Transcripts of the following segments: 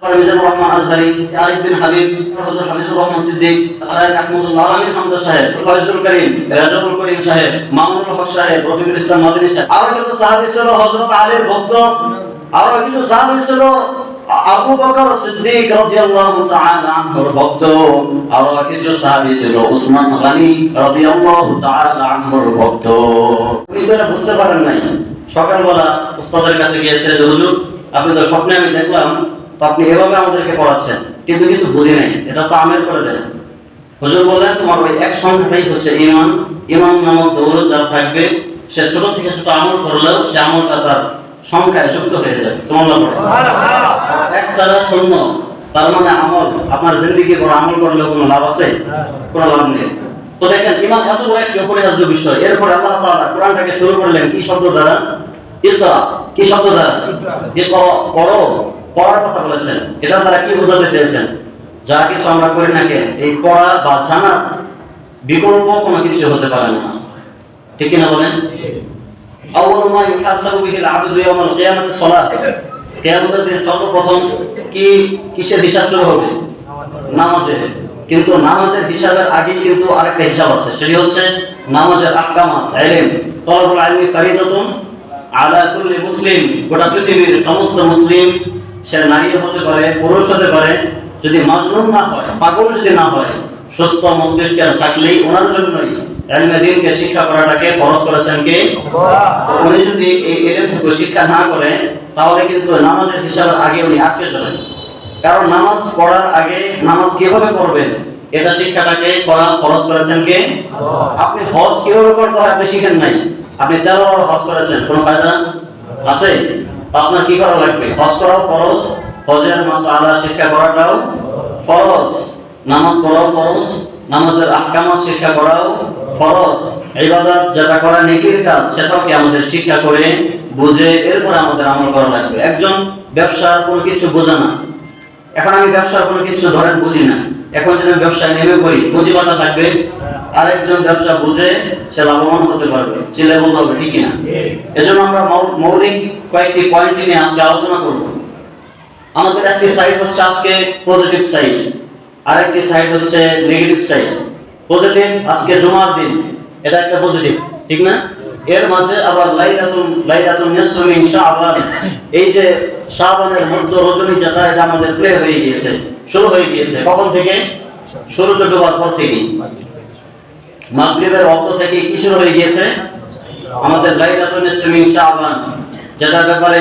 মিজানুর রহমান আজহারি, আরিফ বিন হাবিব, হুজুর হাফিজুর রহমান সিদ্দিক, শাহেখ আহমদুল্লাহ আমিন হামজা সাহেব, ফয়জুল করিম, রাজুল করিম সাহেব, মামুনুল হক সাহেব, রফিকুল ইসলাম মাদানী সাহেব। আরো কিছু সাহাবী ছিল হযরত আলীর ভক্ত, আরো কিছু সাহাবী ছিল আবু বকর সিদ্দিক রাদিয়াল্লাহু তাআলা আনহুর ভক্ত, আরো কিছু সাহাবী ছিল উসমান গনি রাদিয়াল্লাহু তাআলা আনহুর ভক্ত। আপনি তো এটা বুঝতে পারেন নাই। সকালবেলা উস্তাদের কাছে গিয়েছে, হুজুর আপনি তো স্বপ্নে আমি দেখলাম তো আপনি এভাবে আমাদেরকে পড়াচ্ছেন, কিন্তু কিছু বুঝি নাই, এটা তো আমের করে দেন। হুজুর বললেন তোমার ওই এক সংখ্যাটাই হচ্ছে ঈমান। ঈমান নামক দৌলত যার থাকবে সে ছোট থেকে ছোট আমল করলেও সে আমলটা তার সংখ্যায় যুক্ত হয়ে যাবে। সুবহানাল্লাহ। এক ছাড়া শূন্য, তার মানে আমল। আপনার জিন্দেগি বড় আমল করলেও কোনো লাভ আছে? কোনো লাভ নেই। তো দেখেন ঈমান এত বড় একটি অপরিহার্য বিষয়। এরপর আল্লাহ তাআলা কোরআনটাকে শুরু করলেন কি শব্দ দ্বারা? ইকরা। কি শব্দ দ্বারা? ইকরা, পড়ো। পড়ার কথা বলেছেন। এটা তারা কি বোঝাতে চেয়েছেন? যা কিছু আমরা করি না কেন, এই পড়া বা জানার বিকল্প কোনো কিছু হতে পারে না। ঠিক কিনা বলেন? আউয়ালু মা ইউহাসাবু বিহিল আবদু ইয়াউমাল কিয়ামাতি সালাত। কিয়ামতের দিন সর্বপ্রথম কিসের হিসাব শুরু হবে? নামাজের। কিন্তু নামাজের হিসাবের আগে কিন্তু আরেকটা হিসাব আছে, সেটি হচ্ছে নামাজের আহকামাত, ইলম। তলবুল ইলমি ফরিদাতুন আলা কুল্লি মুসলিম। গোটা পৃথিবীর সমস্ত মুসলিম, সে নারী হতে পারে, পুরুষ হতে পারে, যদি মাজনুন না হয়, পাগল যদি না হয়, সুস্থ মস্তিষ্ক থাকলেই ওনার জন্যই ইলমে দ্বীনকে শিক্ষা করাটাকে ফরজ করেছেন কে? আল্লাহ। উনি যদি এই ইলমটুকু শিক্ষা না করে তাহলে কিন্তু নামাজের হিসাবের আগে উনি আটকে যাবেন। কারণ নামাজ পড়ার আগে নামাজ কিভাবে পড়বেন এটা শিক্ষাটাকে করা ফরজ করেছেন কে? আল্লাহ। আপনি হজ কিভাবে করতে হয় আপনি শিখেন নাই, আপনি 13 বার হজ করেছেন, কোনো ফায়দা আছে? আপনার কি করা লাগবে? হজ করাও ফরজ, হজের মাসআলা শিক্ষা করাটাও ফরজ, নামাজ পড়াও ফরজ, নামাজের আহকামাত শিক্ষা করাও ফরজ, ইবাদত যেটা করা নেকির কাজ সেটাও কি আমাদের শিক্ষা করে বুঝে এরপর আমাদের আমল করা লাগবে। একজন ব্যবসার কোনো কিছু বোঝে না, এখন আমি ব্যবসার কোনো কিছু ধরেন বুঝি না, এখন যদি আমি ব্যবসায় নেমে পড়ি পুঁজিবাটা থাকবে, আরেকজন ব্যবসা বুঝে সে লাভবান হতে পারবে, চিলে বলতে হবে, ঠিক কিনা? এজন্য আমরা মৌলিক কয়েকটি পয়েন্ট নিয়ে আজকে আলোচনা করব। আমাদের একটি সাইড হচ্ছে আজকে পজিটিভ সাইড, আরেকটি সাইড হচ্ছে নেগেটিভ সাইড। পজিটিভ, আজকে জুমার দিন, এটা একটা পজিটিভ, ঠিক না? এর মাঝে আবার লাইলাতুন নিসফি মিন শাবান, এই যে শাবানের মধ্য রজনী যেটা, এটা আমাদের প্লে হয়ে গিয়েছে, শুরু হয়ে গিয়েছে। কখন থেকে? সূর্য ডোবার পর থেকে, মাগরিবের ওয়াক্ত থেকে কি শুরু হয়ে গিয়েছে? আমাদের লাইলাতুন নিসফি মিন শাবান, যেটার ব্যাপারে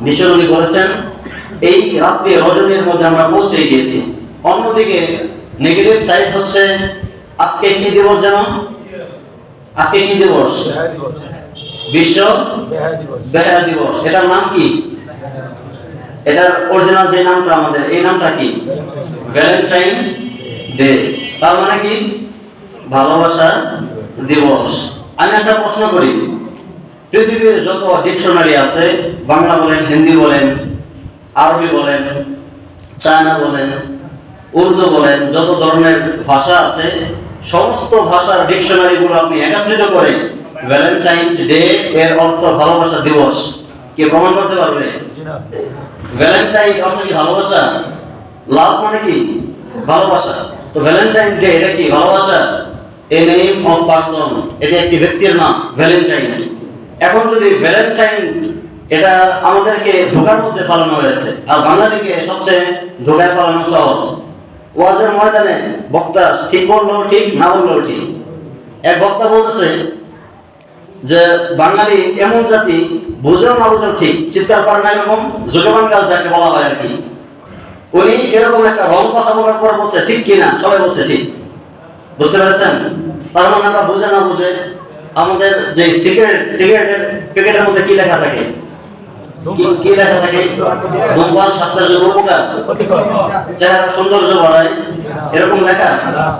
বিশ্বনবী বলেছেন এই রাত্রি রজনীর মধ্যে আমরা পৌঁছে গিয়েছি। অন্যদিকে নেগেটিভ সাইড হচ্ছে আজকে কি দিবস জানো? আজকে কি দিবস? বিশ্ব বেহায়া দিবস। এটার নাম কি? এটার অরিজিনাল যে নামটা আমাদের, এই নামটা কি? Valentine day. তার মানে কি? ভালোবাসা দিবস। আমি একটা প্রশ্ন করি, পৃথিবীর যত ডিকশনারি আছে, বাংলা বলেন, হিন্দি বলেন, আরবি বলেন, চায়না বলেন, উর্দু বলেন, যত ধরনের ভাষা আছে সমস্ত ভাষার ডিকশনারি গুলো আপনি একত্রিত করে ভ্যালেন্টাইন ডে এর অর্থ ভালোবাসা দিবস কে প্রমাণ করতে পারবে? ভ্যালেন্টাইন অর্থ কি? ভালোবাসা। লাভ মানে কি? ভালোবাসা। তো ভ্যালেন্টাইন ডে এটা কি? ভালোবাসা। এ নেম অফ পারসন, এটা একটি ব্যক্তির নাম, ভ্যালেন্টাইন। এখন যদি ভ্যালেন্টাইন এটা আমাদেরকে ধোকার মধ্যে ফেলানো হয়েছে, আর বাঙালিকে সবচেয়ে ধোকায় ফেলানো সহজ। ওয়াজের ময়দানে বক্তা ঠিক বললেও ঠিক, না বললেও ঠিক। এক বক্তা বলতেছে যে বাঙালি এমন জাতি, বুঝেও না বুঝেও ঠিক, চিৎকার করে না, এরকম জোগাবাঙ্গাল যাকে বলা হয় আর কি। উনি এরকম একটা রং কথা বলার পর বলছে ঠিক কিনা, সবাই বলছে ঠিক। বুঝতে পেরেছেন? তার মানে আমরা বুঝে না বুঝে আমাদের যে সিগারেটের প্যাকেটের মধ্যে কি লেখা থাকে? কি লেখা থাকে? ধূমপান স্বাস্থ্যের জন্য উপকার, চেহারা সৌন্দর্য বাড়ায়, এরকম লেখা।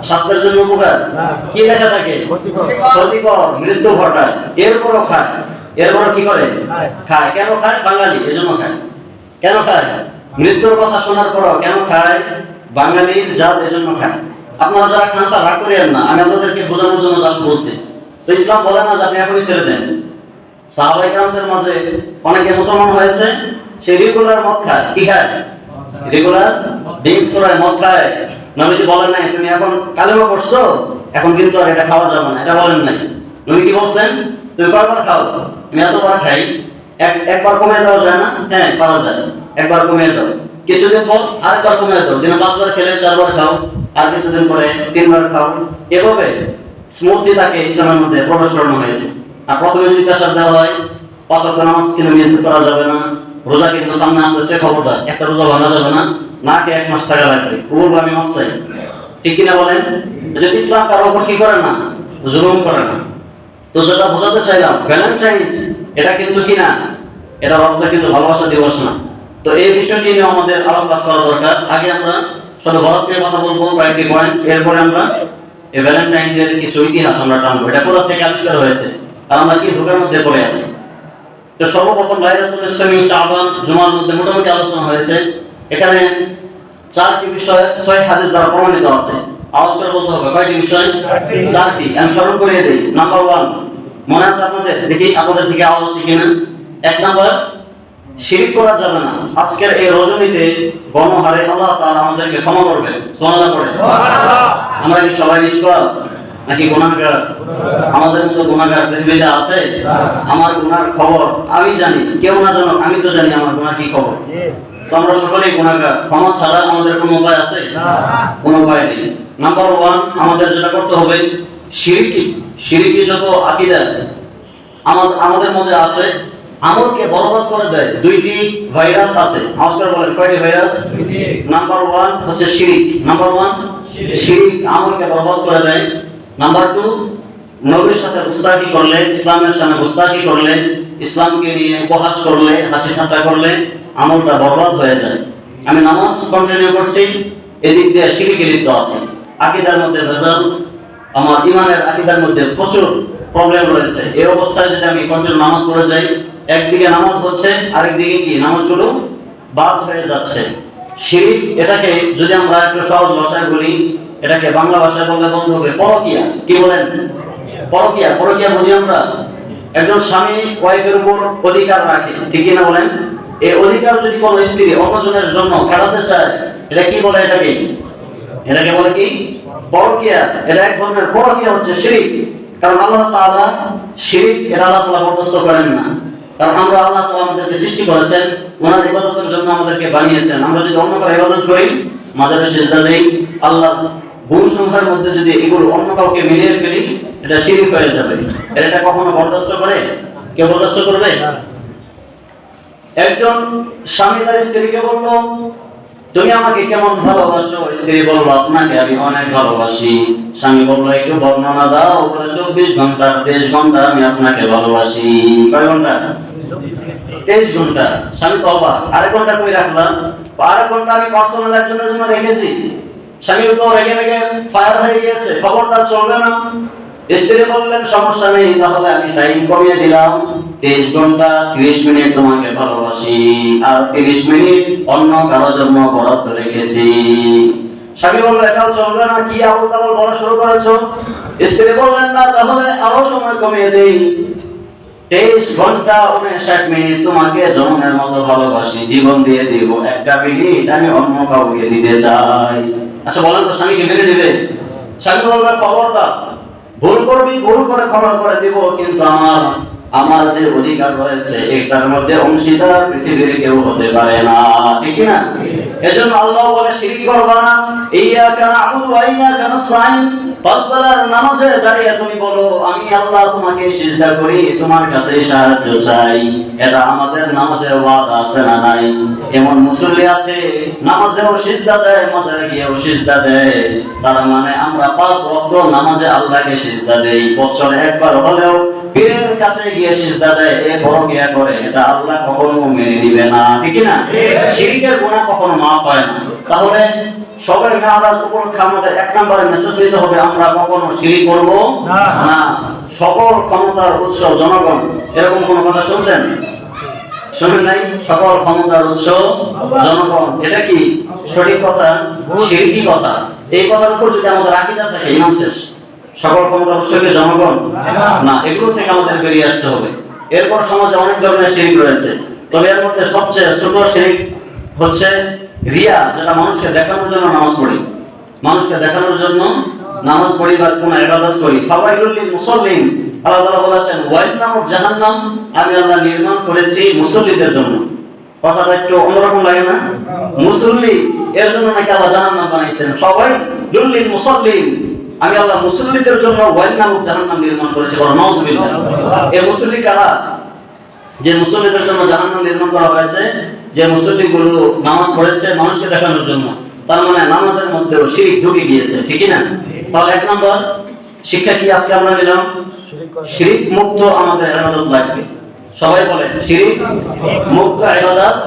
স্বাস্থ্যের জন্য উপকার কি লেখা থাকে? ক্ষতিকর, মৃত্যু ঘটায়। এরপরও খায়, এরপরও কি করে? খায়। কেন খায়? বাঙালি এজন্য খায়। কেন খায়? মৃত্যুর কথা শোনার পরও কেন খায়? বাঙালির জাত এজন্য খায়। আপনারা যারা খান তা রাগ করিয়েন না, আমি আপনাদেরকে বোঝানোর জন্য জাস্ট বলছি। তো ইসলাম বলে না যে আপনি এখনই ছেড়ে দেন, সাহাবায়ে কেরামদের মাঝে অনেকে মুসলমান হয়েছে, সে রেগুলার মদ খায়। কি খায়? রেগুলার ড্রিঙ্কস করে মদ খায়। নবীজি বলেন নাই তুমি এখন কালেমা পড়ছো, এখন কিন্তু আর এটা খাওয়া যাবে না, এটা বলেন নাই। নবী কি বলছেন? তুমি কয়বার খাও? আমি এতবার খাই। একবার কমিয়ে দেওয়া যায় না? হ্যাঁ, পারা যায়। একবার কমিয়ে দাও, কিছুদিন পর আরেকবার কমিয়ে দাও। দিনে 5 বার খেলে 4 বার খাও, আর কিছুদিন পরে 3 বার খাও। এভাবে স্মৃতি তাকে ইসলামের মধ্যে প্রবেশ করানো হয়েছে। আর প্রথমে জিজ্ঞাসা দেওয়া হয় 5 ওয়াক্ত নামাজ কিন্তু মিস করা যাবে না, রোজা কিন্তু সামনে আসতেছে, খবরদার একটা রোজা ভাঙা যাবে না, নাকে 1 মাস থাকা লাগবে, কবুল আমি মাফ চাই। ঠিক কিনা বলেন? যে ইসলাম কারো উপর কি করে না, জুলুম করে না। তো যেটা বোঝাতে চাইলাম, ভ্যালেন্টাইন এটা কিন্তু কিনা, এটা অর্থ কিন্তু ভালোবাসা দিবস না। তো এই বিষয়টি নিয়ে আমাদের আলোকপাত করা দরকার। আগে আমরা শুধু ভারত নিয়ে কথা বলবো, কয়েকটি পয়েন্ট, এরপরে আমরা এই ভ্যালেন্টাইন ডের কিছু ইতিহাস আমরা টানবো, এটা কোথা থেকে আবিষ্কার হয়েছে আর আমরা কি ধোকার মধ্যে পড়ে আছি। তো সর্বপ্রথম লাইলাতুল ইসলামি শাবান জুমার মধ্যে মোটামুটি আলোচনা হয়েছে। এখানে 4টি বিষয় সহিহ হাদিস দ্বারা প্রমাণিত আছে। আওয়াজ করে বলতে হবে কয়টি বিষয়? 4টি। আমি স্মরণ করিয়ে দেই। নাম্বার 1, মনে আছে আপনাদের? দেখি আপনাদের থেকে আওয়াজ আসছে কিনা। 1 নাম্বার, শিরক করা যাবে না। আজকের এই রজনীতে গণহারে আল্লাহ তাআলা আমাদেরকে ক্ষমা করবেন। সুবহানাল্লাহ পড়ে। আমরা কি সবাই নিষ্পাপ নাকি গুনাহগার? আমাদের মতো গুনাহগার পৃথিবীতে আছে? আমার গুনার খবর আমি জানি, কেউ না জানো, আমি তো জানি আমার গুনার কি খবর। তো আমরা সকলেই গুনাহগার। ক্ষমা ছাড়া আমাদের কোনো উপায় আছে? কোনো উপায় নেই। নাম্বার 1, আমাদের যেটা করতে হবে, শিরকি যত আকীদা আমাদের মধ্যে আছে, আমলকে বরবাদ করে দেয়। 2টি ভাইরাস আছে। আজকাল বলেন কয়টি ভাইরাস? নাম্বার 1 হচ্ছে শিরক। নাম্বার 1 শিরক আমলকে বরবাদ করে দেয়। নাম্বার 2, নবীর সাথে গুস্তাখি করলে, ইসলামের সামনে গুস্তাখি করলে, ইসলামকে নিয়ে উপহাস করলে, হাসি ঠাট্টা করলে আমলটা বরবাদ হয়ে যায়। আমি নামাজ কন্টিনিউ করছি, এদিক দিয়ে শিরকে লিপ্ত আছে, আকীদার মধ্যে ভেজাল, আমার ইমানের আকীদার মধ্যে প্রচুর প্রবলেম রয়েছে। এই অবস্থায় যদি আমি কন্টিনিউ নামাজ পড়ে যাই, একদিকে নামাজ হচ্ছে, আরেকদিকে কি নামাজগুলো বাদ হয়ে যাচ্ছে। শিরক এটাকে যদি আমরা একটু সহজ ভাষায় বলি, এটাকে বাংলা ভাষায় বলতে হবে পরকীয়া। কি বলেন? পরকীয়া। পরকীয়া বুঝি আমরা একজন স্বামী ওয়াইফের উপর অধিকার রাখে, ঠিক কিনা বলেন? এই অধিকার যদি কোনো স্ত্রী অন্যজনের জন্য খাটাতে চায়, এটা কি বলে? এটাকে বলে কি? পরকীয়া। এটা এক ধরনের পরকীয়া, হচ্ছে শিরক। কারণ আল্লাহ তাআলা শিরক এটা আল্লাহ তাআলা বরদাস্ত করেন না। কারণ আমরা আল্লাহ তাআলা আমাদেরকে সৃষ্টি করেছেন, ওনার ইবাদতের জন্য আমাদেরকে বানিয়েছেন। আমরা যদি অন্য কারো ইবাদত করি, মাজারে সিজদা দেই, আল্লাহর গুণ সমূহের মধ্যে যদি এগুলো অন্য কাউকে মিলিয়ে ফেলি, এটা শিরক হয়ে যাবে। এটা কখনো বরদাস্ত করে? কেউ বরদাস্ত করবে? একজন স্বামী তার স্ত্রীকে বলল, তুমি আমাকে কেমন ভালোবাসো? স্ত্রী বলল, আপনাকে আমি অনেক ভালোবাসি। স্বামী বলল, একটু বর্ণনা দাও। বলে 24 ঘন্টা 23 ঘন্টা আমি আপনাকে ভালোবাসি। কয় ঘন্টা? 23 ঘন্টা। স্বামী তো অবাক, আরেক ঘন্টা কই রাখলাম? আরেক ঘন্টা আমি পার্সোনাল একজনের জন্য রেখেছি। স্বামী তো রেগে ফায়ার হয়ে গিয়েছে, খবরদার চলবে না। স্ত্রী বললেন, সমস্যা নেই, তাহলে আমি টাইম কমিয়ে দিলাম, 23 ঘন্টা 30 মিনিট তোমাকে ভালোবাসি, আর 30 মিনিট অন্য কারোর জন্য বরাদ্দ রেখেছি। স্বামী বলল, এটাও চলবে না, কি আবল তাবল বলা শুরু করেছো? স্ত্রী বললেন, না, তাহলে আরো সময় কমিয়ে দেই, 23 ঘন্টা 59 মিনিট তোমাকে জনমের মতো ভালোবাসি, জীবন দিয়ে দিব, একটা মিনিট আমি অন্য কাউকে দিতে চাই। আচ্ছা বলেন তো, স্বামীকে মেনে নেবে? স্বামী বলবে, খবরদার, ভুল করবি, ভুল করে ক্ষমা করে দিব, কিন্তু আমার যে অধিকার রয়েছে এটার মধ্যে অংশীদার পৃথিবীর কেউ হতে পারে না, ঠিক না? এজন্য আল্লাহ বলে, শিরক করবা না। ইয়াকা না'বুদু ওয়া ইয়াকা নাস্তাঈন। পাঁচ বেলার নামাজে দাঁড়িয়ে তুমি বলো, আমি আল্লাহ তোমাকে সিজদা করি, তোমার কাছে সাহায্য চাই। এটা আমাদের নামাজের ওয়াদা আছে না নাই? এমন মুসল্লি আছে নামাজেও সিজদা দেয়, মাজারে গিয়েও সিজদা দেয়। তার মানে আমরা 5 ওয়াক্ত নামাজে আল্লাহকে সিজদা দেই, বছরে একবার হলেও পীরের কাছে গিয়ে সিজদা দেয়, এ পরকীয়া করে, এটা আল্লাহ কখনো মেনে নিবে না, ঠিক না? শিরকের গুনাহ কখনো মাফ হয় না। তাহলে সবার মেয়ারাজ উপলক্ষে আমাদের 1 নম্বরে মেসেজ দিতে হবে, আমরা কখনো শিরক করব না। সকল ক্ষমতার উৎস জনগণ, এরকম কোন কথা শুনছেন? শুনেন নাই? সকল ক্ষমতার উৎস জনগণ, এটা কি সঠিক কথা? শিরকি কথা। এই কথার উপর যদি আমাদের আকীদা থাকে, ইমান শেষ। সকল ক্ষমতার উৎস কি জনগণ? না, এগুলো থেকে আমাদের বেরিয়ে আসতে হবে। এরপর সমাজে অনেক ধরনের শিরক রয়েছে, তবে এর মধ্যে সবচেয়ে ছোট শিরক হচ্ছে রিয়া, যেটা মানুষকে দেখানোর জন্য নামাজ পড়ি, মানুষকে দেখানোর জন্য নামাজ পড়ি বা কোনো ইবাদত করি। ফাওয়াইলুল লিল মুসাল্লিন, আল্লাহ তাআলা বলেছেন ওয়াইল নামক জাহান্নাম আমি আল্লাহ নির্মাণ করেছি মুসল্লিদের জন্য। কথাটা একটু অন্যরকম লাগে না? মুসল্লি এর জন্য নাকি আল্লাহ জাহান্নাম বানাইছেন। ফাওয়াইলুল লিল মুসাল্লিন, আমি আল্লাহ মুসল্লিদের জন্য ওয়াইল নামক জাহান্নাম নির্মাণ করেছি। বড় নাউজুবিল্লাহ। এই মুসল্লি কারা? যে মুসল্লিদের জন্য জাহান্নাম নির্মাণ করা হয়েছে, যে মুসল্লিগুলো নামাজ পড়েছে মানুষকে দেখানোর জন্য, তার মানে নামাজের মধ্যেও শিরক ঢুকে গিয়েছে, ঠিক না? তাহলে এক নম্বর শিক্ষা কি আজকে আমরা নিলাম? শিরক মুক্ত আমাদের ইবাদত লাগবে। সবাই বলেন শিরক মুক্ত ইবাদত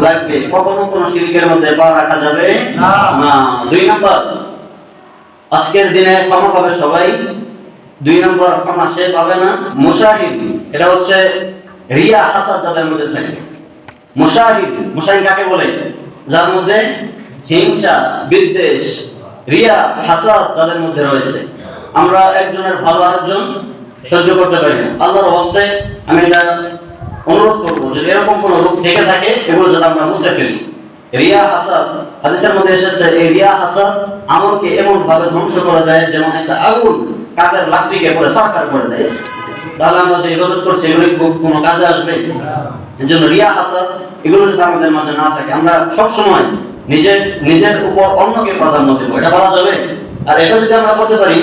লাগবে, কখনো কোনো শিরকের মধ্যে পা রাখা যাবে না। দুই নম্বর, আজকের দিনে ক্ষমা পাবে সবাই। দুই নম্বর, ক্ষমা সে পাবে না মুশাহিদ। এটা হচ্ছে রিয়া হাসাদ যাদের মধ্যে থাকে। মুশাহিদ কাকে বলে? যার মধ্যে হিংসা, বিদ্বেষ, রিয়া, হাসাদ যাদের মধ্যে রয়েছে। আমরা একজনের ভালো আরেকজন সহ্য করতে পারি না। আল্লাহর হস্তে আমি এটা অনুরোধ করবো, যদি এরকম কোনো রূপ থেকে থাকে সেগুলো যাতে আমরা মুছে ফেলি। রিয়া হাসাদ, হাদিসের মধ্যে এসেছে এই রিয়া হাসাদ আমলকে এমন ভাবে ধ্বংস করে দেয় যেমন একটা আগুন কাঠের লাকড়িকে করে সারকার করে দেয়। তাহলে আমরা যে ইবাদত করছি এগুলো কোনো কাজে আসবে? এর জন্য রিয়া হাসাদ এগুলো যদি আমাদের মাঝে না থাকে, আমরা সবসময় নিজের উপর অন্যকে প্রাধান্য দেবো, এটা বলা যাবে? আর এটা যদি আমরা করতে পারি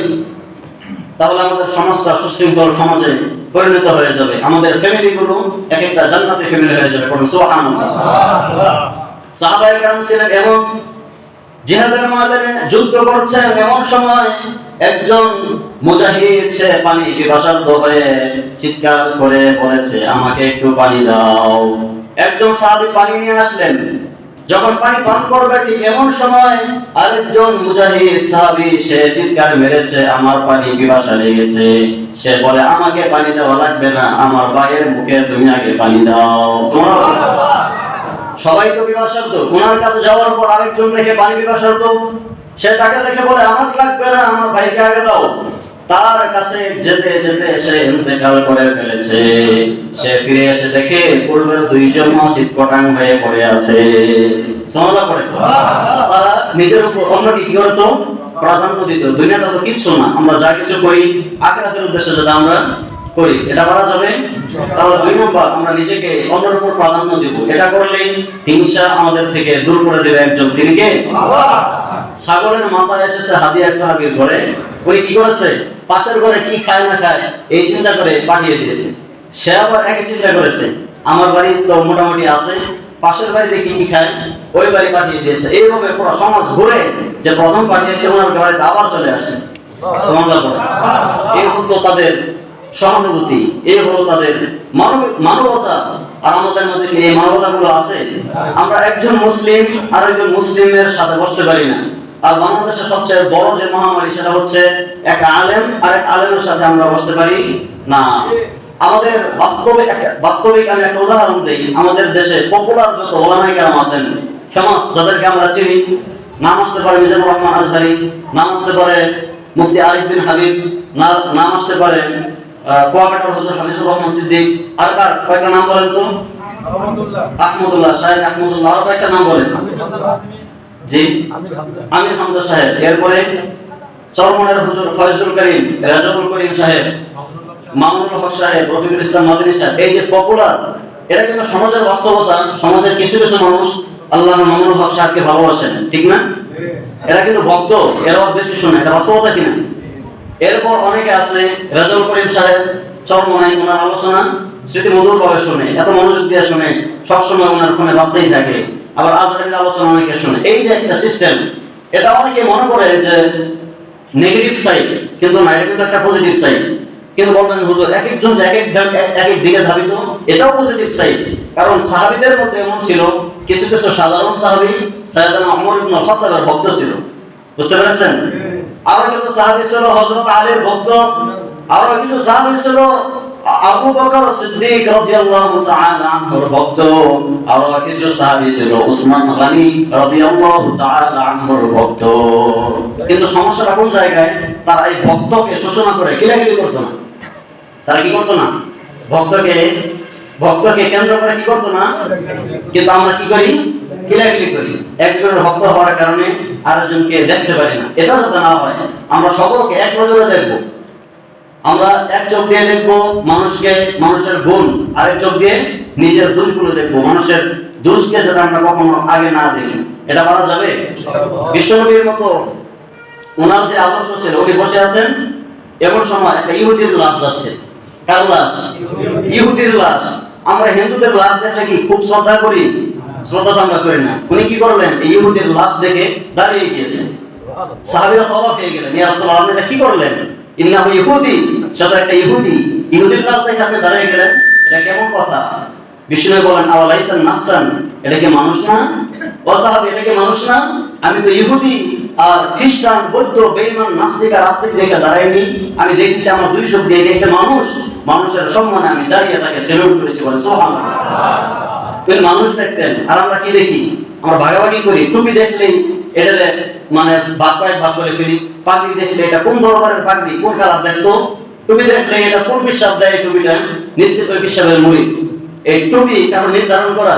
তাহলে আমাদের সমাজটা সুশৃঙ্খল সমাজে পরিণত হয়ে যাবে। আমাদের ফ্যামিলিগুলো এক একটা জান্নাতি ফ্যামিলি হয়ে যাবে। সুবহানাল্লাহ। সাহাবায়ে কেরাম ছিলেন এমন, জিহাদের ময়দানে যুদ্ধ করছেন, এমন সময় একজন মুজাহিদ সে পানি পিপাসার্ত হয়ে চিৎকার করে বলেছে আমাকে একটু পানি দাও। একজন সাহাবী পানি নিয়ে আসলেন, যখন পানি পান করবে ঠিক এমন সময় আরেকজন মুজাহিদ সাহাবী সে চিৎকার মেরেছে আমার পানি পিপাসা লেগেছে। সে বলে আমাকে পানি দেওয়া লাগবে না, আমার ভাইয়ের মুখে তুমি আগে পানি দাও। সবাই তো পিপাসার্ত, ওনার কাছে যাওয়ার পর আরেকজন দেখে পানি পিপাসার্ত, সে তাকে দেখে বলে আমার লাগবে না, আমার ভাইকে আগে দাও। তার কাছে যেতে যেতে সে ইন্তেকাল করে ফেলেছে। সে ফিরে এসে দেখে পূর্বের দুইজন চিৎপটাং হয়ে পড়ে আছে। সুবহানাল্লাহ পড়ে। তারা নিজের উপর অন্যকে কি করতো? প্রাধান্য দিত। দুনিয়াটা তো কিচ্ছু না, আমরা যা কিছু করি আখিরাতের উদ্দেশ্যে যদি আমরা করি, এটা বলা যাবে? তাহলে দুই নম্বর, আমরা নিজেকে অন্যের উপর প্রাধান্য দিব। এটা করলে হিংসা আমাদের থেকে দূর করে দেবে একজন, তিনি কে? ছাগলের মাথায় এসেছে হাদিয়া সাহাবীর ঘরে, উনি কি করেছে? পাশের ঘরে কি খায় না খায় এই চিন্তা করে পাঠিয়ে দিয়েছে। সে আবার একই চিন্তা করেছে আমার বাড়ি তো মোটামুটি আছে, পাশের বাড়িতে কি খায় ওই বাড়ি পাঠিয়ে দিয়েছে। এইভাবে পুরো সমাজ ঘুরে যে প্রথম পাঠিয়েছে ওনার বাড়িতে আবার চলে আসছে। এই হলো তাদের সহানুভূতি, এই হলো তাদের মানবতা। আর আমাদের মধ্যে কি এই মানবতা গুলো আছে? আমরা একজন মুসলিম আর একজন মুসলিমের সাথে বসতে পারি না। আর বাংলাদেশের সবচেয়ে বড় যে মহামারী সেটা হচ্ছে এক আলেম আর এক আলেমের সাথে আমরা বসতে পারি না। আমাদের বাস্তবিক আমি একটা উদাহরণ দিই। আমাদের দেশে পপুলার যত ওলামায়ে কেরাম আছেন, ফেমাস যাদেরকে আমরা চিনি, নাম আসতে পারে মিজানুর রহমান আজহারি, নাম আসতে পারে মুফতি আরিফ বিন হাবিব, নাম আসতে পারে কুয়াকাটার হুজুর হাফিজুর রহমান সিদ্দিক। আর কার কয়েকটা নাম বলেন তো? আহমদুল্লাহ সাহেব, আহমদুল্লাহ। আরো কয়েকটা নাম বলেন। জি, আমির হামজা সাহেব। এরপরে চরমনের হুজুর ফয়জুল করিম, রাজাউল করিম সাহেব, মামুনুল হক সাহেব, রফিকুল ইসলাম মাদানী সাহেব। এই যে পপুলার, এটা কিন্তু সমাজের বাস্তবতা। সমাজের কিছু কিছু মানুষ আল্লামা মামুনুল হক সাহেবকে ভালোবাসেন, ঠিক না? এরা কিন্তু ভক্ত, এর আওয়াজ বেশি শোনে, এটা বাস্তবতা কিনা? এরপর অনেকে আছে রাজাউল করিম সাহেব চরমনাই, ওনার আলোচনা স্মৃতি মধুর ভাবে শোনে, এত মনোযোগ দিয়ে শোনে, সবসময় ওনার ফোনে বাজতেই থাকে। আবার আজহারের আলোচনা অনেকে শোনে। এই যে একটা সিস্টেম, এটা অনেকে মনে করে যে নেগেটিভ সাইড, কিন্তু না, এটা কিন্তু একটা পজিটিভ সাইড। কিন্তু বলবেন হুজুর এক একজন এক এক দিকে ধাবিত, এটাও পজিটিভ সাইড। কারণ সাহাবীদের মধ্যে এমন ছিল কিছু কিছু সাধারণ সাহাবী সাইয়েদনা ওমর ইবনে খাত্তাবের ভক্ত ছিল, বুঝতে পেরেছেন? আরো কিছু সাহাবী ছিল হযরত আলীর ভক্ত, আরো কিছু সাহাবী ছিল আবু বকর সিদ্দিক রাদিয়াল্লাহু তাআলা আনহুর ভক্ত, আরো কিছু সাহাবী ছিল উসমান গনি রাদিয়াল্লাহু তাআলা আনহুর ভক্ত। কিন্তু সমস্যাটা কোন জায়গায়? তারা এই ভক্তকে সূচনা করে কিলাকিলি করতো না। তারা কি করতো না? ভক্তকে কেন্দ্র করে কি করতো না, কিন্তু আমরা কি করি, কিলাকিলি করি। একজনের ভক্ত হওয়ার কারণে আরেকজনকে দেখতে পারি না। এটা যাতে না হয়, আমরা সকলকে এক নজরে দেখবো। আমরা এক চোখ দিয়ে দেখবো মানুষের গুণ, আরেক চোখ দিয়ে নিজের দোষগুলো দেখবো। মানুষের দোষকে যাতে আমরা কখনো আগে না দেখি, এটা করা যাবে? বিশ্বনবীর মতো ওনার যে আদর্শ ছিল, উনি বসে আছেন, এমন সময় একটা ইহুদির লাশ যাচ্ছে। কার লাশ? ইহুদির লাশ। আমরা হিন্দুদের লাশ দেখলে কি খুব শ্রদ্ধা করি? শ্রদ্ধা তো আমরা করি না। উনি কি করলেন, এই ইহুদির লাশ দেখে দাঁড়িয়ে গিয়েছেন। সাহাবীরা অবাক হয়ে গেলেন, ইয়া রাসূলুল্লাহ, আপনি এটা কি করলেন? ইন্নাহু ইহুদি, সেটা একটা ইহুদি, ইহুদির লাশ দেখে আপনি দাঁড়িয়ে গেলেন, এটা কেমন কথা? বিষ্ণু বলেন, আওয়ালাইসান নাফসান, এটা কি মানুষ না? ও সাহাবী, এটা কি মানুষ না? আমি তো ইহুদি আর খ্রিস্টান, বৌদ্ধ, বেঈমান, নাস্তিক আর আস্তিক দেখে দাঁড়াইনি। আমি দেখেছি আমার দুই চোখ দিয়ে একটা মানুষ, মানুষের সম্মানে আমি দাঁড়িয়ে তাকে সেলুট করেছি। বলে সুবহানাল্লাহ। তিনি মানুষ দেখতেন, আর আমরা কি দেখি? আমরা ভাগাভাগি করি। টুপি দেখলেই এটা মানে ভাগ করে ফেলি। পাগড়ি দেখলে এটা কোন ধরনের পাগড়ি, কোন কালার দেখতো? টুপি দেখলে এটা কোন বিশ্বাস দেয়, টুপিটা নিশ্চিত ওই বিশ্বাসের মুড়ি। এই টুপি কারণ নির্ধারণ করা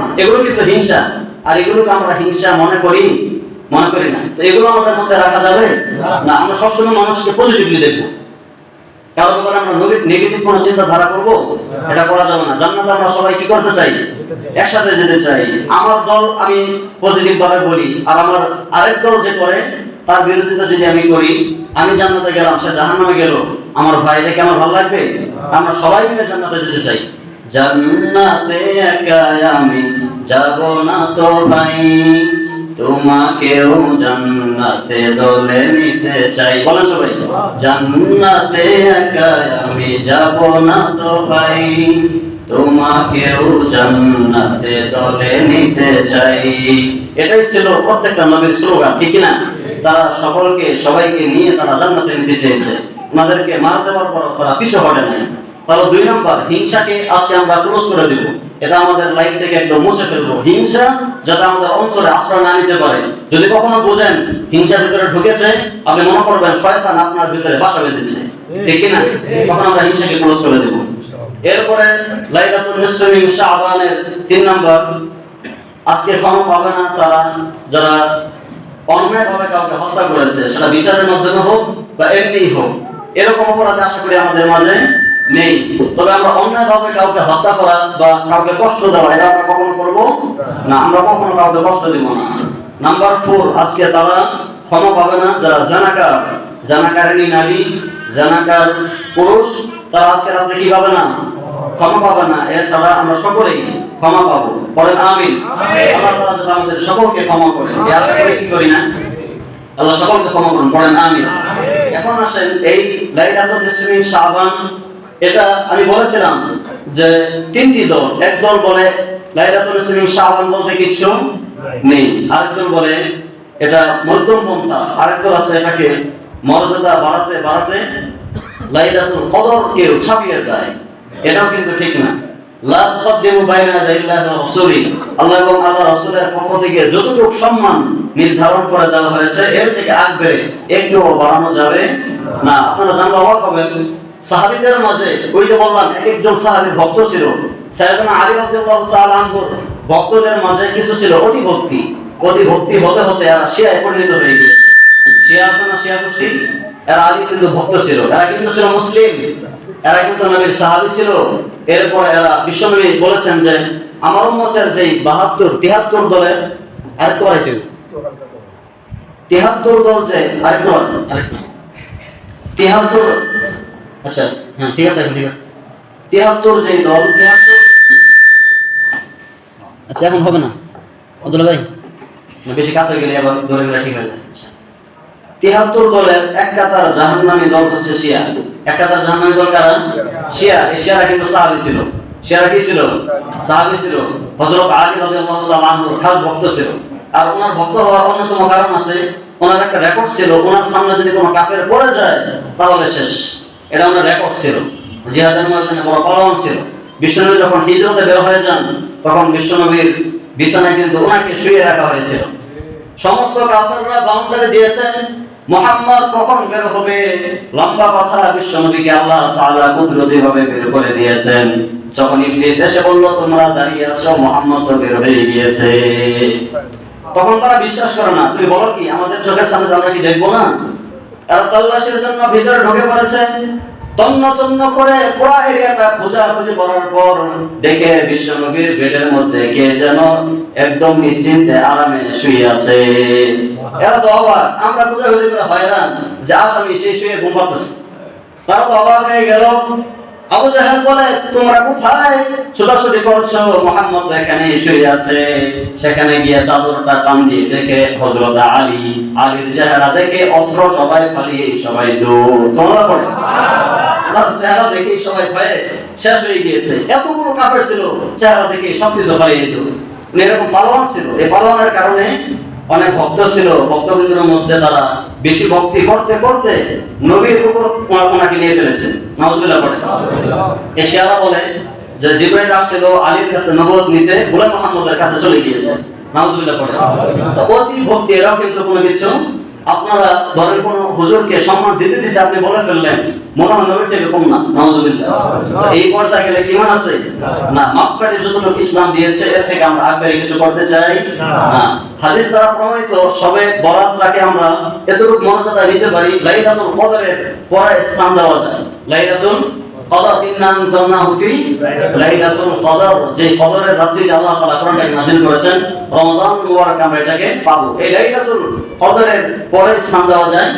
না, এগুলো কিন্তু হিংসা। আর এগুলোকে আমরা হিংসা মনে করি না। তো এগুলো আমাদের মধ্যে রাখা যাবে না। আমরা সবসময় মানুষকে পজিটিভলি দেখবো, কারোর উপরে আমরা নেগেটিভ কোনো চিন্তাধারা করবো, এটা করা যাবে না। জান্নাতে আমরা সবাই কি করতে চাই? একসাথে যেতে চাই। আমার দল আমি পজিটিভ ভাবে বলি, আর আমার আরেক দল যে করে তার বিরোধিতা যদি আমি করি, আমি জান্নাতে গেলাম, সে জাহান্নামে গেল, আমার ভাই, এটা কি আমার ভালো লাগবে? আমরা সবাই মিলে জান্নাতে যেতে চাই। জান্নাতে একা আমি যাব না তো ভাই, তোমাকেও জান্নাতে দলে নিতে চাই। বলো সবাই, জান্নাতে একা আমি যাব না তো ভাই, তোমাকেও জান্নাতে দলে নিতে চাই। এটাই ছিল প্রত্যেকটা নবীর স্লোগান, ঠিক না? তারা সবাইকে নিয়ে তারা জান্নাতে নিতে চেয়েছে। ওনাদেরকে মার দেওয়ার পর তারা পিছু হটে নাই। তাহলে 2 নম্বর, হিংসাকে আজকে আমরা ক্লোজ করে দেব। এটা আমাদের লাইফ থেকে একদম মুছে ফেলবো। হিংসা যাতে আমাদের অন্তরে আশ্রয় না নিতে পারে। যদি কখনো বুঝেন হিংসার ভিতরে ঢুকেছে, আপনি মনে করবেন শয়তান আপনার ভিতরে বাসা বেঁধেছে, ঠিক না? তখন আমরা হিংসাকে ক্লোজ করে দেব। এরপরে লাইলাতুল নিসফি মিন শাবানের 3 নম্বর, আজকে ক্ষমা পাবে না তারা যারা অন্যায়ভাবে কাউকে হত্যা করেছে, সেটা বিচারের মাধ্যমে হোক বা এমনি হোক। এরকম অপরাধ আশা করি আমাদের মাঝে নেই। তবে আমরা অন্যায়ভাবে কাউকে হত্যা করা বা কাউকে কষ্ট দেওয়া, এটা আমরা কখনো করবো না। আমরা কখনো কাউকে কষ্ট দিব না। নাম্বার 4, আজকে তারা ক্ষমা পাবে না যারা জানাকারিনী নারী, জানাকার পুরুষ, তারা আজকে রাত্রে কি পাবে না? ক্ষমা পাবে না। এছাড়া আমরা সকলেই ক্ষমা পাবো। পড়েন আমিন। আল্লাহ তাআলা যাতে আমাদের সকলকে ক্ষমা করেন, এই আশা করে কি করি না? আল্লাহ সকলকে ক্ষমা করুন। পড়েন আমিন। এখন আসেন এই লাইলাতুল নিসফি মিন শাবান, এটা আমি বলেছিলাম যে 3টি দল। এক দল বলে লাইলাতুল নিসফি মিন শাবান বলতে কিছু নেই, আরেক দল বলে এটা মধ্যম পন্থা, আরেক দল আছে এটাকে মর্যাদা বাড়াতে লাইলাতুল কদরকে ছাপিয়ে যায়। এটাও কিন্তু ঠিক না। লা তুকদ্দিমু বাইনা ইয়াদাইল্লাহি ওয়া রাসূলি, আল্লাহ এবং আল্লাহর রাসূলের পক্ষ থেকে যতটুকু সম্মান নির্ধারণ করে দেওয়া হয়েছে, এর থেকে আগে একটুও বাড়ানো যাবে না। আপনারা জানলে অবাক হবেন, সাহাবীদের মাঝে ওই যে বললাম এক একজন সাহাবী ভক্ত ছিল। সাইয়েদনা আলী রাদিয়াল্লাহু তাআলা আনহু ভক্তদের মাঝে কিছু ছিল অতি ভক্তি হতে হতে এরা শিয়ায় পরিণত হয়ে গেছে। শিয়া আছে না, শিয়া গোষ্ঠী, এরা আগে কিন্তু ভক্ত ছিল, এরা কিন্তু ছিল মুসলিম, এরা কিন্তু নবীর সাহাবী ছিল। এরপর এরা বিশ্বনবী বলেছেন যে আমার উম্মতের যে 73 দলের আরেকটু 73 দল, যে আরেকটু 73, আচ্ছা হ্যাঁ ঠিক আছে 73 যে দল, 73, আচ্ছা এখন হবে না আব্দুল্লাহ ভাই, বেশি কাছে গেলে আবার ধরে গেলে ঠিক হয়ে যায়। আচ্ছা, 73 দলের এক কাতার জাহান্নামী দল হচ্ছে শিয়া। এক কাতার জাহান্নামী দল কারা? শিয়া। এই শিয়ারা কিন্তু সাহাবী ছিল। শিয়ারা কি ছিল? সাহাবী ছিল। হযরত আলী রাদিয়াল্লাহু তাআলা আনহুর খাস ভক্ত ছিল। আর ওনার ভক্ত হওয়ার অন্যতম কারণ আছে, ওনার একটা রেকর্ড ছিল, ওনার সামনে যদি কোনো কাফের পড়ে যায় তাহলে শেষ। এটা ওনার রেকর্ড ছিল। জিহাদের ময়দানে বড় পালোয়ান ছিল। বিশ্বনবী যখন হিজরতে বের হয়ে যান, তখন বিশ্বনবীর বিছানায় কিন্তু ওনাকে শুয়ে রাখা হয়েছিল। সমস্ত কাফেররা বাউন্ডারি দিয়েছেন মুহাম্মদ কখন বের হবে? লম্বা কথা, বিশ্বনবীকে আল্লাহ তাআলা কুদরতিভাবে বের করে দিয়েছেন। যখন ইবলিস এসে বলল তোমরা দাঁড়িয়ে আছো, মুহাম্মদ তো বের হয়ে গিয়েছে, তখন তারা বিশ্বাস করে না। তুমি বলো কি, আমাদের চোখের সামনে আমরা কি দেখবো না? তারা তল্লাশির জন্য ভিতরে ঢুকে পড়েছে। তন্ন তন্ন করে পুরো এরিয়াটা খোঁজাখুঁজি করার পর দেখে বিশ্বনবীর বেডের মধ্যে কে যেন একদম নিশ্চিন্তে আরামে শুয়ে আছে। এরা তো অবাক, আমরা খোঁজাখুঁজি করে হয়রান যে আসামি সে শুয়ে ঘুম পাচ্ছে। তারা তো অবাক হয়ে গেল। আবু জাহেল বলে তোমরা কোথায় ছোটাছুটি করছো? মুহাম্মদ তো এখানে শুয়ে আছে। সেখানে গিয়ে চাদরটা টান দিয়ে দেখে হযরত আলী, আলীর চেহারা দেখে অস্ত্র সবাই ফালিয়ে সবাই দৌড়। সুবহানাল্লাহ পড়ে। তার চেহারা দেখে সবাই ভয়ে শেষ হয়ে গিয়েছে। এতগুলো কাফের ছিল, চেহারা দেখে সবকিছু হারিয়ে যেত। এরকম পালোয়ান ছিল। এই পালোয়ানের কারণে অনেক ভক্ত ছিল, ভক্তবৃন্দের মধ্যে তারা বেশি ভক্তি করতে করতে নবীর উপর ওনাকে নিয়ে ফেলেছে। নাউজুবিল্লাহ পড়ে। এশিয়ারা বলে যে জিবরাইল আসছিল আলীর কাছে নবুয়ত নিতে, গোলাম মুহাম্মদের কাছে চলে গিয়েছে। নাউজুবিল্লাহ পড়ে। তো অতি ভক্তি, এরাও কিন্তু কোনো কিছু, আপনারা ধরেন কোন হুজুরকে সম্মান দিতে দিতে আপনি বলে ফেললেন মনে হয় নবীর থেকে কম না। নাউজুবিল্লাহ। এই পর্যায়ে গেলে কি ঈমান আছে? না। মাপকাঠি যতটুকু ইসলাম দিয়েছে এর থেকে আমরা আগে কিছু করতে চাই না। হাদিস দ্বারা প্রমাণিত সবে বরাতটাকে আমরা এতটুকু মর্যাদা দিতে পারি, লাইলাতুল কদরের পরে স্থান দেওয়া যায়। লাইলাতুল কদর, ইন্না আনজালনাহু ফি লাইলাতুল কদর, যে কদরের রাত্রিতে আল্লাহ তাআলা কোরআনে নাযিল করেছেন, রমাদান মুবারক আমরা এটাকে পাবো। এই লাইলাতুল কদরের পরে স্থান দেওয়া যায়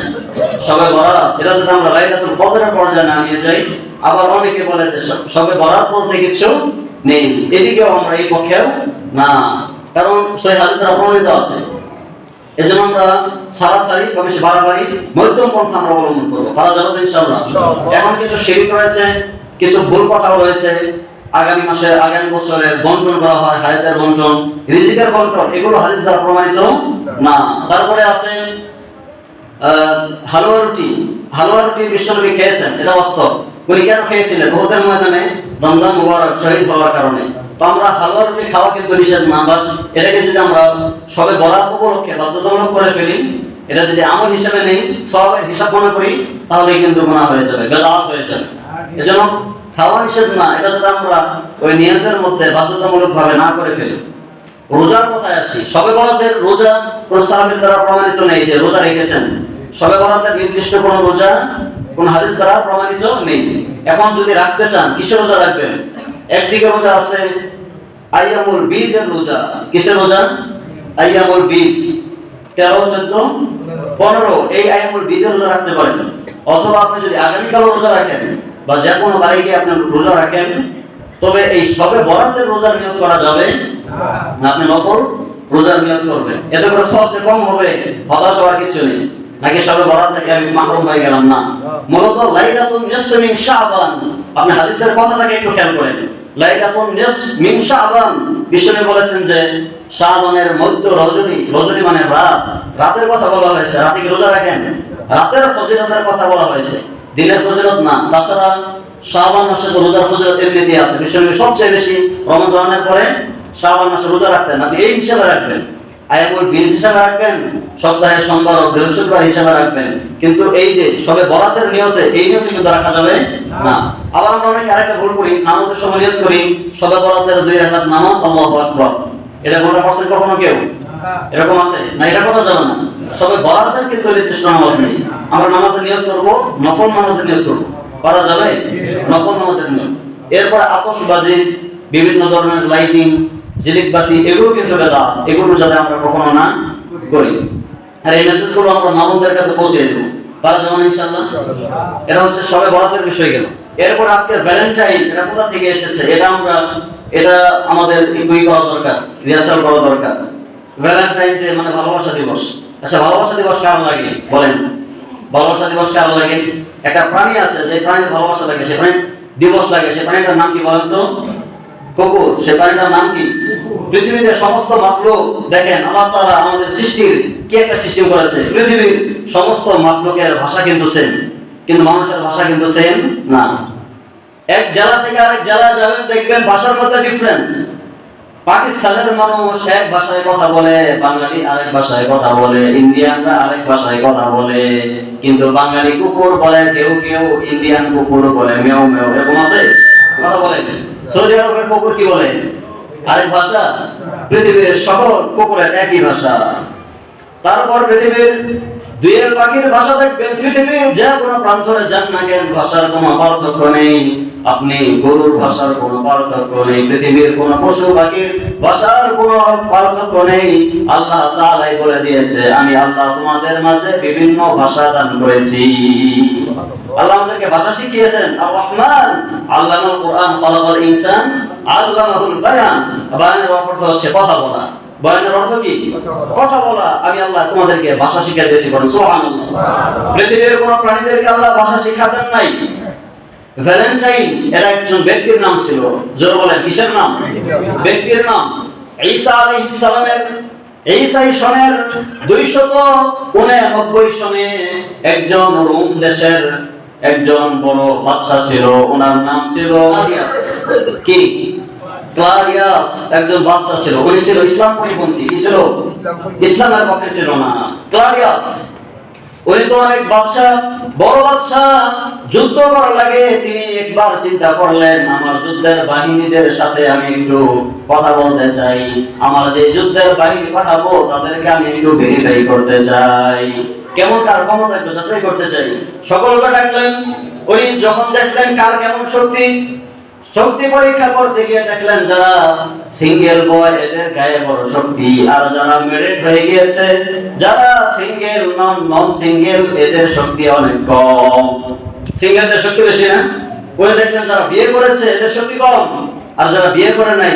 শবে বরাত। এটা যদি আমরা লাইলাতুল কদরের পর্যায়ে না নিয়ে যাই, আবার অনেকে বলে যে শবে বরাত বলতে কিছু নেই, এদিকেও আমরা এই পক্ষেও না, কারণ সহিহ হাদিসে প্রমাণিত আছে। এজন্য আমরা সারাসারি বা বেশি বাড়াবাড়ি মধ্যম পন্থা আমরা অবলম্বন করবো। পারা যাবে ইনশাআল্লাহ। এখন কিছু শিরক রয়েছে, কিছু ভুল কথা রয়েছে। আগামী মাসে, আগামী বছরে বন্টন করা হয়, হায়াতের বন্টন, রিজিকের বন্টন, এগুলো হাদিস দ্বারা প্রমাণিত না। তারপরে আছে হালুয়া রুটি। হালুয়া রুটি বিশ্বনবী খেয়েছেন, এটা বাস্তব। উনি কেন খেয়েছিলেন? উহুদের ময়দানে দমদম মুবারক শহীদ হওয়ার কারণে। তো আমরা হালুয়া রুটি খাওয়া কিন্তু নিষেধ না, বাট এটাকে যদি আমরা সবে বরাত উপলক্ষে বাধ্যতামূলক করে ফেলি, এটা যদি আমল হিসেবে নেই, সওয়াবের হিসাব মনে করি, তাহলে কিন্তু গুনাহ হয়ে যাবে, বেদাত হয়ে যাবে। এজন্য খাওয়া নিষেধ না, এটা যদি আমরা ওই নিয়তের মধ্যে বাধ্যতামূলক ভাবে না করে ফেলি। রোজার কথায় আসি। সবে বরাতের রোজা কোন সাহাবীর দ্বারা প্রমাণিত নেই যে রোজা রেখেছেন। সবে বরাতের নির্দিষ্ট কোন রোজা কোন হাদিস দ্বারা প্রমাণিত নেই। এখন যদি রাখতে চান, কিসের রোজা রাখবেন? একদিকে রোজা আছে আইয়ামুল বীজের রোজা। কিসের রোজা? আইয়ামুল বীজ, 13, 14, 15 এই আইয়ামুল বীজের রোজা রাখতে পারেন। অথবা আপনি যদি আগামীকাল রোজা রাখেন বা যে কোনো তারিখে আপনি রোজা রাখেন, তবে এই সবে বরাতের রোজার নিয়ত করা যাবে না, আপনি নফল রোজার নিয়ত করবেন। এতে করে সবচেয়ে কম হবে, হতাশ হওয়ার কিছু নেই। নাকি সবে বরাত থেকে আমি মাহরুম হয়ে গেলাম, না। মূলত লাইলাতুন নিসফ মিন শাবান, আপনি হাদিসের কথাটাকে একটু খেয়াল করেন। লাইলাতুন নিসফ মিন শাবান, বিশ্বনবী বলেছেন যে শাবানের মধ্য রজনী, রজনী মানে রাত, রাতের কথা বলা হয়েছে। রাতে কি রোজা রাখেন? রাতের ফজিলতের কথা বলা হয়েছে, দিনের ফজিলত না। তাছাড়া শাবান মাসে তো রোজার ফজিলত এমনিতেই আছে। বিশ্বনবী সবচেয়ে বেশি রমজানের পরে শাবান মাসে রোজা রাখতেন। আপনি এই হিসাবে রাখবেন, আয়ামুল বীজ হিসাবে রাখবেন, সপ্তাহে সোমবার ও বৃহস্পতিবার হিসাবে রাখবেন। কিন্তু এই যে সবে বরাতের নিয়তে, এই নিয়তে কিন্তু রাখা যাবে না। আবার আমরা অনেকে আরেকটা ভুল করি, নামাজের সময় নিয়ত করি সবে বরাতের 2 রাকাত নামাজ, আল্লাহু আকবার। এটা বলা পছন্দ কখনো কেউ এরকম আছে না? এটা করা যাবে না। সবে বরাতের কিন্তু নির্দিষ্ট নামাজ নেই। আমরা নামাজের নিয়ত করব, নফল নামাজের নিয়ত করব, করা যাবে নফল নামাজের নিয়ত। এরপর আতশবাজি, বিভিন্ন ধরনের লাইটিং, ঝিলিক বাতি, এগুলো কিন্তু বেদাত। এগুলো যাতে আমরা কখনো না করি। আর এই মেসেজগুলো আমরা মামুনদের কাছে পৌঁছে দেবো, পারা যাবে ইনশাআল্লাহ। এটা হচ্ছে সবে বরাতের বিষয় গেল। এরপর আজকে ভ্যালেন্টাইন, এটা কোথা থেকে এসেছে? এটা আমাদের ইকুই করা দরকার, রিহার্সাল করা দরকার। ভ্যালেন্টাইন ডে মানে ভালোবাসা দিবস। আচ্ছা, ভালোবাসা দিবস কার লাগে বলেন? ভালোবাসা দিবস কার লাগে? একটা প্রাণী আছে যে প্রাণীর ভালোবাসা লাগে, সে প্রাণী দিবস লাগে। সে প্রাণীটার নাম কি বলেন তো? কুকুর। সে প্রাণীটার নাম কি? পৃথিবীতে সমস্ত মাখলুক, দেখেন আল্লাহ তাআলা আমাদের সৃষ্টির কি একটা সিস্টেম করেছে। পৃথিবীর সমস্ত মাখলুকের ভাষা কিন্তু সেম, কিন্তু মানুষের ভাষা কিন্তু সেম না। এক জেলা থেকে আরেক জেলা যাবেন, দেখবেন ভাষার মধ্যে ডিফারেন্স। পাকিস্তানের মানুষ এক ভাষায় কথা বলে, বাঙালি আরেক ভাষায় কথা বলে, ইন্ডিয়ানরা আরেক ভাষায় কথা বলে, কিন্তু বাঙালি কুকুর বলে কেউ কেউ, ইন্ডিয়ান কুকুর বলে মেও মেও, এরকম আছে কথা বলেন। সৌদি আরবের কুকুর কি বলে? আরেক ভাষা। পৃথিবীর সকল কুকুরের একই ভাষা। তারপর পৃথিবীর দুয়ের পাখির ভাষা দেখবেন, পৃথিবীর যে কোনো প্রান্তরে যান না কেন ভাষার কোনো পার্থক্য নেই। আপনি গরুর ভাষার কোনো পার্থক্য নেই, পৃথিবীর কোনো পশু পাখির ভাষার কোনো পার্থক্য নেই। আল্লাহ তাআলাই বলে দিয়েছে, আমি আল্লাহ তোমাদের মাঝে বিভিন্ন ভাষা দান করেছি। আল্লাহ আমাদেরকে ভাষা শিখিয়েছেন। আর রহমান আল্লামাল কোরআন, খালাকাল ইনসান আল্লামাহুল বায়ান। বায়ানের অর্থ হচ্ছে কথা বলা। বয়ানের অর্থ কি? কথা বলা। আমি আল্লাহ তোমাদেরকে ভাষা শিখিয়ে দিয়েছি, বলেন সুবহানাল্লাহ। পৃথিবীর কোন প্রাণীদেরকে আল্লাহ ভাষা শিখাতেন নাই। ভ্যালেন্টাইন এর একজন ব্যক্তির নাম ছিল, জোরে বলেন কিসের নাম? ব্যক্তির নাম। ঈসা আলাইহিস সালামের ঈসা সনের 299 সনে একজন রোম দেশের একজন বড় বাদশা ছিল, ওনার নাম ছিল ক্লাডিয়াস। কি? ক্লাডিয়াস একজন বাদশা ছিল, উনি ছিল ইসলাম পরিপন্থী। কি ছিল? ইসলামের পক্ষে ছিল না। ক্লাডিয়াস উনি তো অনেক বাদশা, বড় বাদশা, যুদ্ধ করার লাগে তিনি একবার চিন্তা করলেন, আমার যুদ্ধের বাহিনীদের সাথে আমি একটু কথা বলতে চাই, আমার যে যুদ্ধের বাহিনী পাঠাবো তাদেরকে আমি একটু ভেরিফাই করতে চাই, কেমন কার ক্ষমতা একটু যাচাই করতে চাই। সকলকে ডাকলেন। উনি যখন দেখলেন কার কেমন শক্তি, শক্তি পরীক্ষা করতে গিয়ে দেখলেন যারা সিঙ্গেল বয় এদের গায়ে বড় শক্তি, আর যারা ম্যারিড হয়ে গিয়েছে, যারা সিঙ্গেল নন সিঙ্গেল এদের শক্তি অনেক কম। সিঙ্গেলদের শক্তি বেশি না? ওই দেখলেন যারা বিয়ে করেছে এদের শক্তি কম, আর যারা বিয়ে করে নাই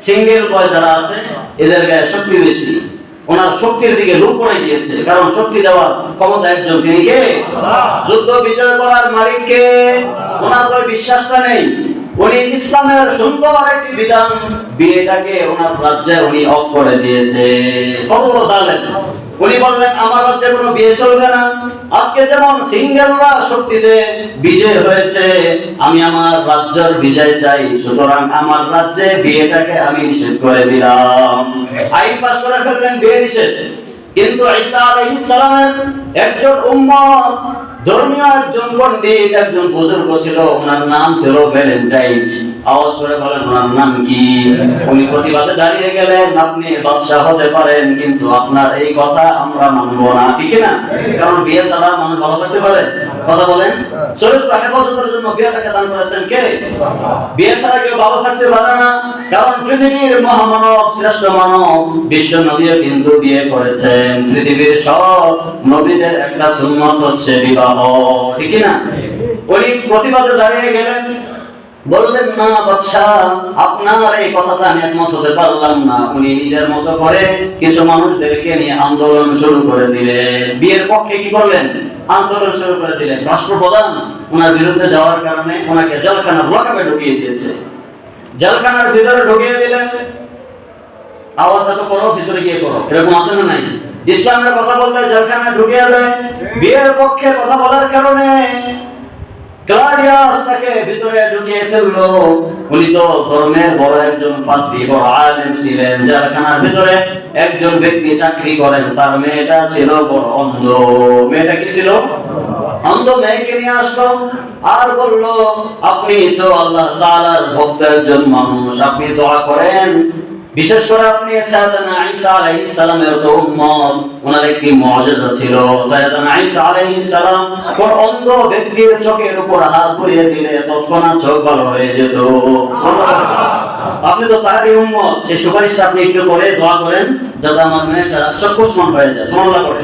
সিঙ্গেল বয় যারা আছে এদের গায়ে শক্তি বেশি। ওনার শক্তির দিকে লোভ পড়ে গিয়েছে, কারণ শক্তি দেওয়ার ক্ষমতা একজন, তিনি কে? যুদ্ধ বিজয় করার মালিক কে? ওনার তো বিশ্বাসটা নেই। উনি ইসলামের সুন্দর একটি বিধান, বিয়েটাকে ওনার রাজ্যে উনি অফ করে দিয়েছে। কত বড় জালেম! উনি বললেন আমার রাজ্যে কোনো বিয়ে চলবে না। আজকে যেমন সিঙ্গেলরা শক্তিতে বিজয় হয়েছে, আমি আমার রাজ্যের বিজয় চাই, সুতরাং আমার রাজ্যে বিয়েটাকে আমি নিষেধ করে দিলাম। আইন পাস করে ফেললেন বিয়ে নিষেধ। কিন্তু ঈসা আলাইহিস সালামের একজন উম্মত, ধর্মীয় একজন পণ্ডিত, একজন বুজুর্গ ছিল, ওনার নাম ছিল ভ্যালেন্টাইন। আওয়াজ করে বলেন ওনার নাম কি? উনি প্রতিবাদে দাঁড়িয়ে গেলেন, আপনি বাদশা হতে পারেন কিন্তু আপনার এই কথা আমরা মানব না। ঠিক না? কারণ বিয়ে ছাড়া মানুষ ভালো থাকতে পারে? কথা বলেন। চরিত্র হেফাজতের জন্য বিয়েটাকে দান করেছেন কে? বিয়ে ছাড়া কেউ ভালো থাকতে পারে না। কারণ পৃথিবীর মহামানব, শ্রেষ্ঠ মানব বিশ্ব নবীও কিন্তু বিয়ে করেছেন। পৃথিবীর সব নবীদের একটা সুন্নত হচ্ছে বিবাহ। ঠিক না? উনি প্রতিবাদে দাঁড়িয়ে গেলেন, বললেন না বাদশা, আপনার এই কথাটা আমি একমত হতে পারলাম না। উনি নিজের মতো করে কিছু মানুষদেরকে নিয়ে আন্দোলন শুরু করে দিলেন। বিয়ের পক্ষে কি করলেন? আন্দোলন শুরু করে দিলেন। রাষ্ট্রপ্রধান ওনার বিরুদ্ধে যাওয়ার কারণে ওনাকে জেলখানার লকআপে ঢুকিয়ে দিয়েছে। জেলখানার ভিতরে ঢুকিয়ে দিলেন। আওয়াজটা তো করো, ভিতরে গিয়ে করো, এরকম আছে না নাই? ইসলামের কথা বলতে জেলখানায় ঢুকিয়ে দেয়। বিয়ের পক্ষে কথা বলার কারণে ক্লাডিয়াস তাকে ভিতরে ঢুকিয়ে ফেললো। উনি তো ধর্মের বড় একজন পাদ্রী, বড় আলেম ছিলেন। জেলখানার ভিতরে একজন ব্যক্তি চাকরি করেন, তার মেয়েটা ছিল বড় অন্ধ। মেয়েটা কি ছিল? অন্ধ। মেয়েকে নিয়ে আসলো আর বলল, আপনি তো আল্লাহ তাআলার ভক্ত একজন মানুষ, আপনি দোয়া করেন, বিশেষ করে আপনি সাইয়েদনা ঈসা আলাইহিস সালামের তো উম্মত, ওনার একটি মুআজিজা ছিল। সাইয়েদনা ঈসা আলাইহিস সালাম কোন অন্ধ ব্যক্তির চোখের উপর হাত বুলিয়ে দিলে তৎক্ষণাৎ চোখ ভালো হয়ে যেত। আপনি তো তারই উম্মত, সেই সুপারিশটা আপনি একটু করে দোয়া করেন যাতে আমার মেয়েটা চক্ষুষ্মান হয়ে যায়। সুবহানাল্লাহ পড়ে।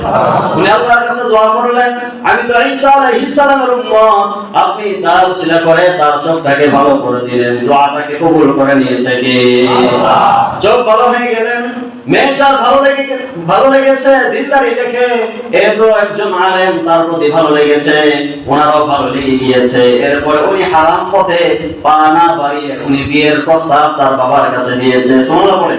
উনি আল্লাহর কাছে দোয়া করলেন, আমি তো ঈসা আলাইহিস সালামের উম্মত, আপনি তার উসিলা করে তার চোখটাকে ভালো করে দিলেন। দোয়াটাকে কবুল করে নিয়েছে কে? আল্লাহ। চোখ ভালো হয়ে গেলেন। মেয়েটার ভালো লেগেছে দিনদারি দেখে, এ তো একজন আলেম, তার প্রতি ভালো লেগেছে, ওনারও ভালো লেগে গিয়েছে। এরপরে উনি হারাম পথে পা না বাড়িয়ে উনি বিয়ের প্রস্তাব তার বাবার কাছে দিয়েছে। সুবহানাল্লাহ পড়ে।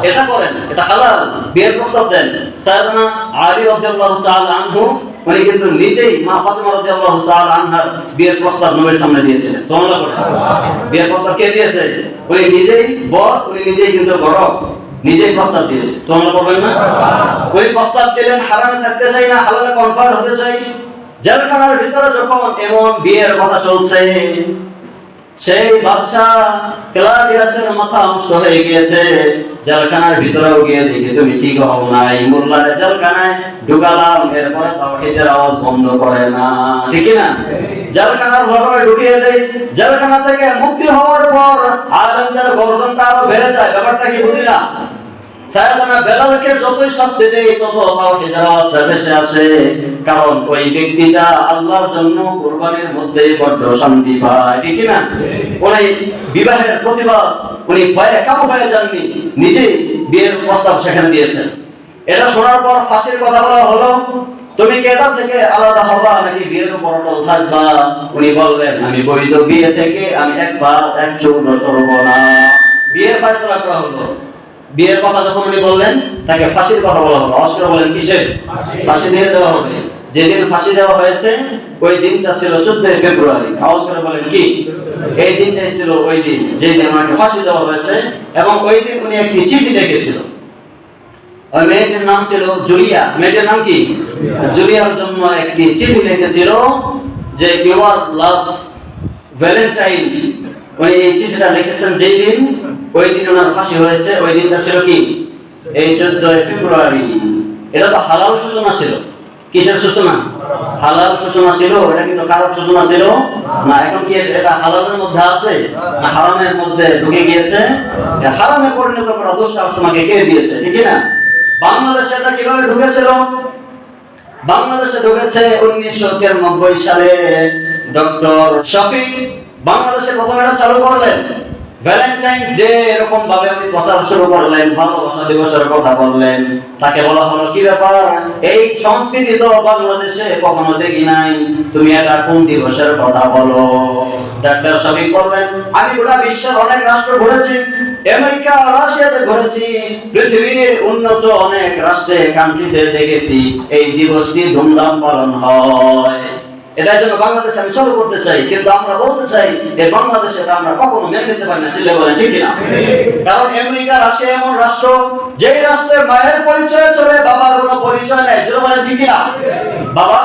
এটা করেন, এটা হালাল। বিয়ের প্রস্তাব দেন। সাইয়েদনা আলী রাদিয়াল্লাহু তাআলা আনহু উনি কিন্তু নিজেই মা ফাতিমা রাদিয়াল্লাহু তাআলা আনহার বিয়ের প্রস্তাব নবীর সামনে দিয়েছিলেন। সুবহানাল্লাহ পড়ে। বিয়ের প্রস্তাব কে দিয়েছে? উনি নিজেই বর, উনি নিজেই কিন্তু গরব, নিজেই প্রস্তাব দিয়েছে। সুবহানাল্লাহ বলবেন না? উনি প্রস্তাব দিলেন হারামে থাকতে চাই না, হালালে কনভার্ট হতে চাই। জেলখানার ভিতরে যখন এমন বিয়ের কথা চলছে, সেই বাদশাহ ক্লাডিয়াসের মাথা নষ্ট হয়ে গিয়েছে। জেলখানার ভিতরেও গিয়ে দেখি তুমি ঠিক হও নাই, মোল্লারে জেলখানায় ঢুকালাম, এরপরে তাওহীদের আওয়াজ বন্ধ করে না, ঠিক না? জেলখানার ঘরে ঢুকিয়ে দেই, জেলখানা থেকে মুক্তি হওয়ার পর আলেমদের গর্জনটা আরো বেড়ে যায়। ব্যাপারটা কি বুঝি না? সাইয়েদনা বেলালকে যতই শাস্তি দেই তত তাওহীদের আওয়াজটা ভেসে আসে, কারণ ওই ব্যক্তিটা আল্লাহর জন্য কুরবানির মধ্যে বড় শান্তি পায়, ঠিক না? উনি বিবাহের প্রতিবাদ উনি ভয়ে কাবু হয়ে যাননি, নিজেই বিয়ের প্রস্তাব সেখানে দিয়েছেন। এটা শোনার পর ফাঁসির কথা বলা হলো, তুমি কি এটা থেকে আলাদা হবা নাকি বিয়ের উপর অটল থাকবা? উনি বললেন আমি বৈধ বিয়ে থেকে আমি একবার এক চূর্ণ সরব না। বিয়ের ফয়সালা করা হলো। বিয়ের কথা যখন উনি বললেন, তাকে ফাঁসির কথা বলা হলো। অস্কার বলেন কিসের? ফাঁসি দিয়ে দেওয়া হবে। যেদিন ফাঁসি দেওয়া হয়েছে ওই দিনটা ছিল 14 ফেব্রুয়ারি। অস্কার বলেন কি? এই দিনটাই ছিল ওই দিন যেই দিন ওনাকে ফাঁসি দেওয়া হয়েছে। এবং ওই দিন উনি একটি চিঠি লিখেছিল। ওই মেয়েটির নাম ছিল জুলিয়া। মেয়েটির নাম কি? জুলিয়ার জন্য একটি চিঠি লিখেছিল যে ইউর লাভ ভ্যালেন্টাইন। উনি এই চিঠিটা লিখেছেন যেই দিন, ওই দিন ওনার ফাঁসি হয়েছে। ওই দিনটা ছিল কি? এই 14 ফেব্রুয়ারি। এটা তো হালাল সূচনা ছিল। কিসের সূচনা? হালাল সূচনা ছিল। এটা কিন্তু খারাপ সূচনা ছিল না। এখন কি এটা হালালের মধ্যে আছে না হারামের মধ্যে ঢুকে গিয়েছে? হারামে পরিণত করা দুঃসাহস তোমাকে কে দিয়েছে, ঠিক না? বাংলাদেশে এটা কিভাবে ঢুকেছিল? বাংলাদেশে ঢুকেছে 1993 সালে। ডক্টর শফিক বাংলাদেশে প্রথম এটা চালু করলেন। ভ্যালেন্টাইন ডে এরকম ভাবে উনি প্রচার শুরু করলেন, ভালোবাসা দিবসের কথা বললেন। তাকে বলা হলো কি ব্যাপার, এই সংস্কৃতি তো বাংলাদেশে কখনো দেখি নাই, তুমি এটা কোন দিবসের কথা বলো? ডাক্তার শফিক বললেন আমি গোটা বিশ্বের অনেক রাষ্ট্র ঘুরেছি, আমেরিকা রাশিয়াতে ঘুরেছি, পৃথিবীর উন্নত অনেক রাষ্ট্রে কান্ট্রিতে দেখেছি এই দিবসটি ধুমধাম পালন হয়। এটার জন্য বাংলাদেশে আমি চালু করতে চাই, কিন্তু আমরা বলতে চাই এই বাংলাদেশে এটা আমরা কখনো মেনে নিতে পারি না। চিল্লে বলেন ঠিক না? কারণ আমেরিকা রাশিয়া এমন রাষ্ট্র যেই রাষ্ট্রে মায়ের পরিচয় চলে, বাবার কোনো পরিচয় নাই। চিল্লে বলেন ঠিক না? বাবা